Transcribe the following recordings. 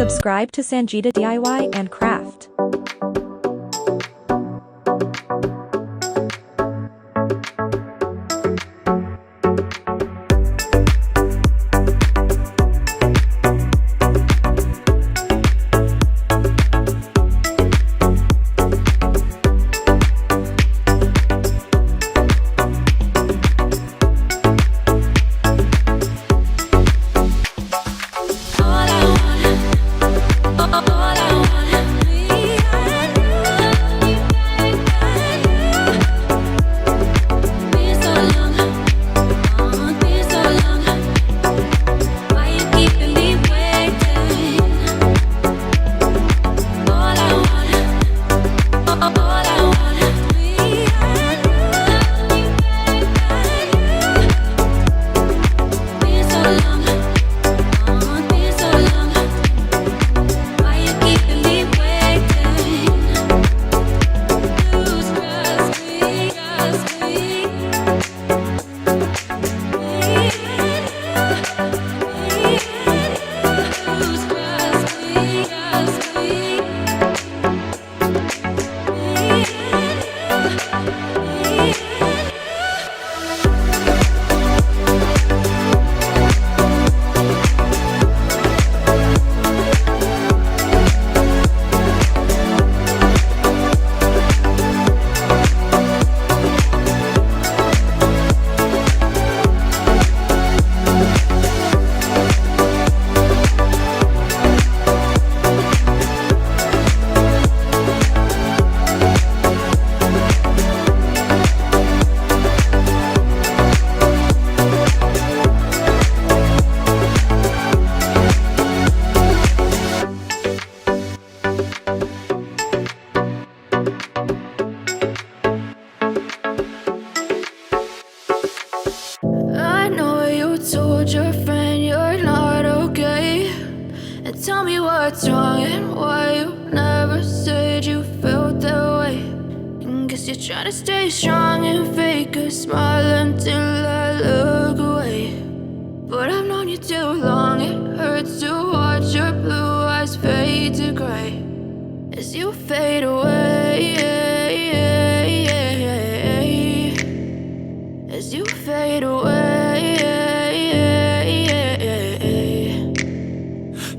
Subscribe to Sanjida DIY and Craft. Told your friend you're not okay, and tell me what's wrong and why you never said you felt that way. And guess you're trying to stay strong and fake a smile until I look away. But I've known you too long, it hurts to watch your blue eyes fade to gray as you fade away, as you fade away.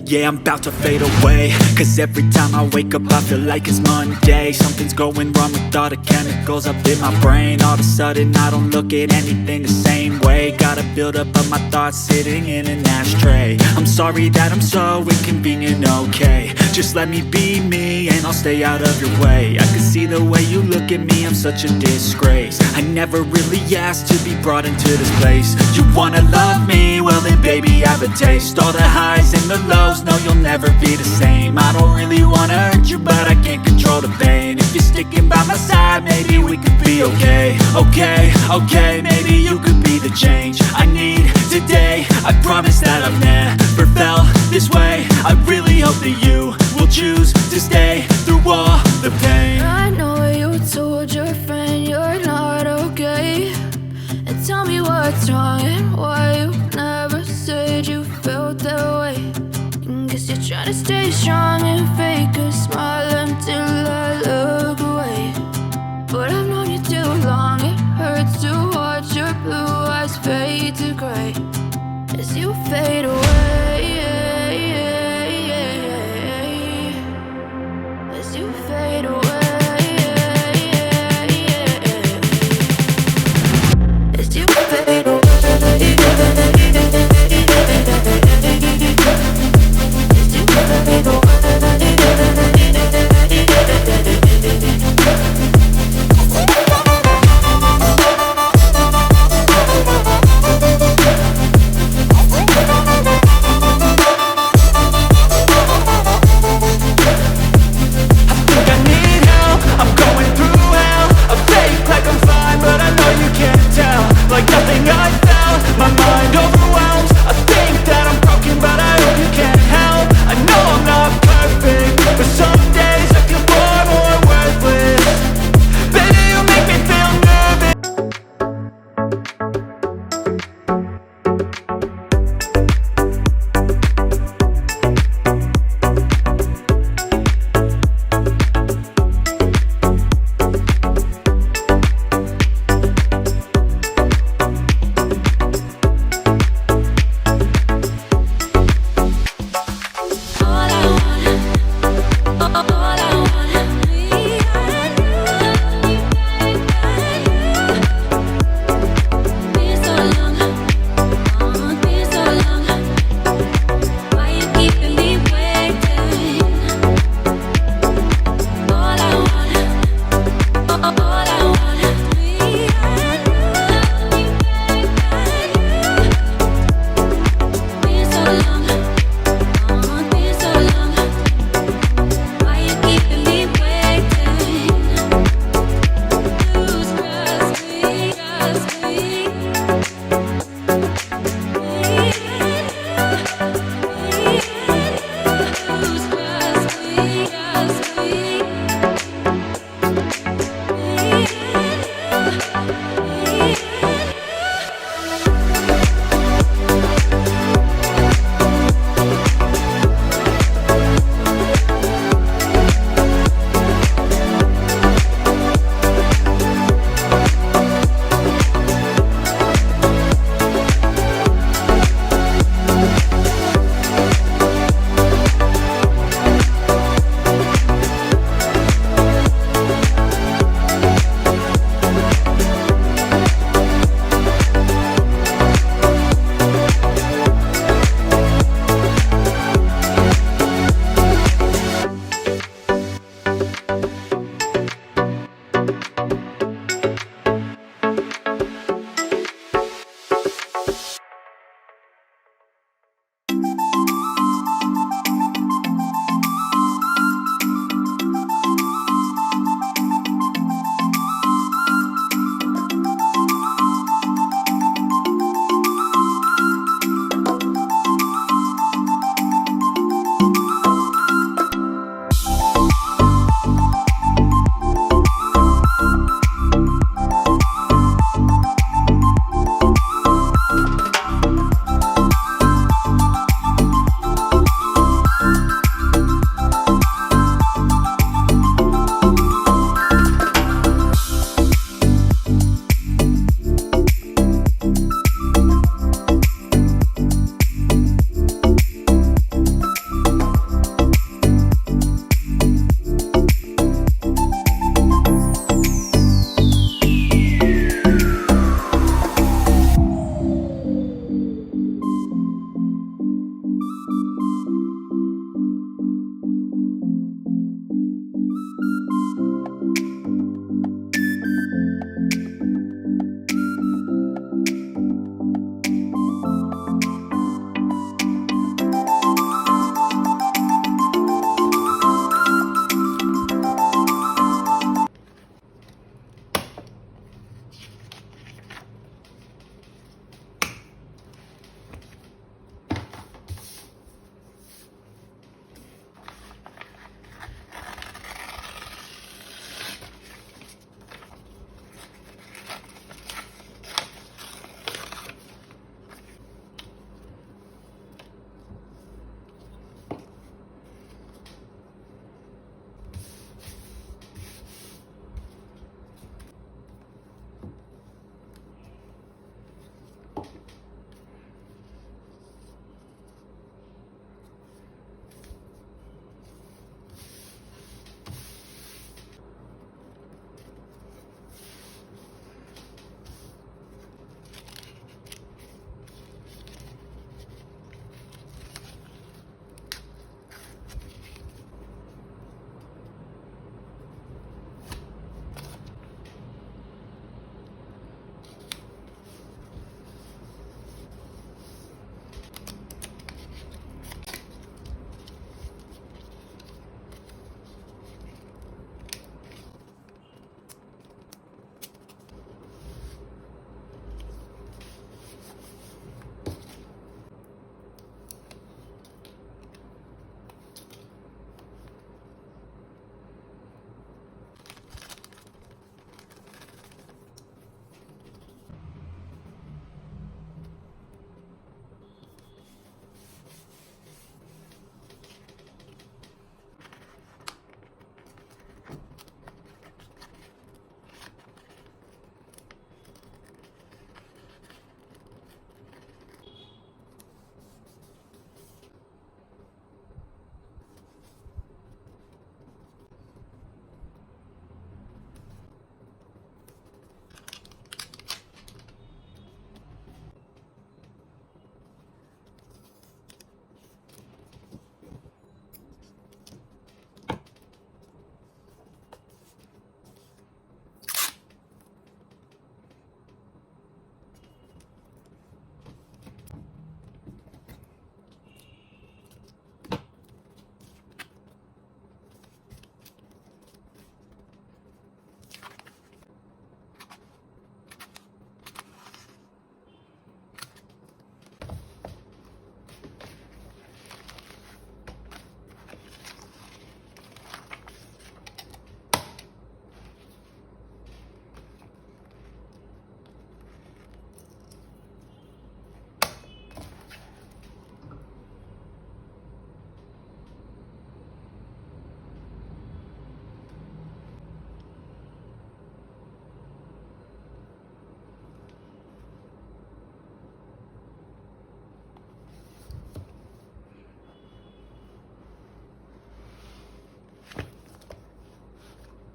Yeah, I'm about to fade away, cause every time I wake up I feel like it's Monday. Something's going wrong with all the chemicals up in my brain. All of a sudden I don't look at anything the same way. Gotta build up of my thoughts sitting in an ashtray. I'm sorry that I'm so inconvenient, okay. Just let me be me and I'll stay out of your way. I can see the way you look at me, I'm such a disgrace. I never really asked to be brought into this place. You wanna love me? Well then baby I have a taste. All the highs and the lows, no you'll never be the same. I don't really wanna hurt you but I can't control the pain. If you're sticking by my side maybe we could be okay. Okay, maybe you could be the change I need today. I promise that I've never felt this way. I really hope that you will choose to stay through all the pain. I know you told your friend you're not okay, and tell me what's wrong and why you never said you felt that way. And guess you're trying to stay strong and fake a smile until I look away. But I've known you too long, it hurts to watch your blue eyes fade to gray as you fade away, as you fade away, as you fade away.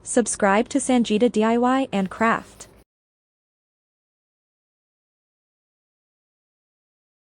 Subscribe to Sanjida DIY and Craft.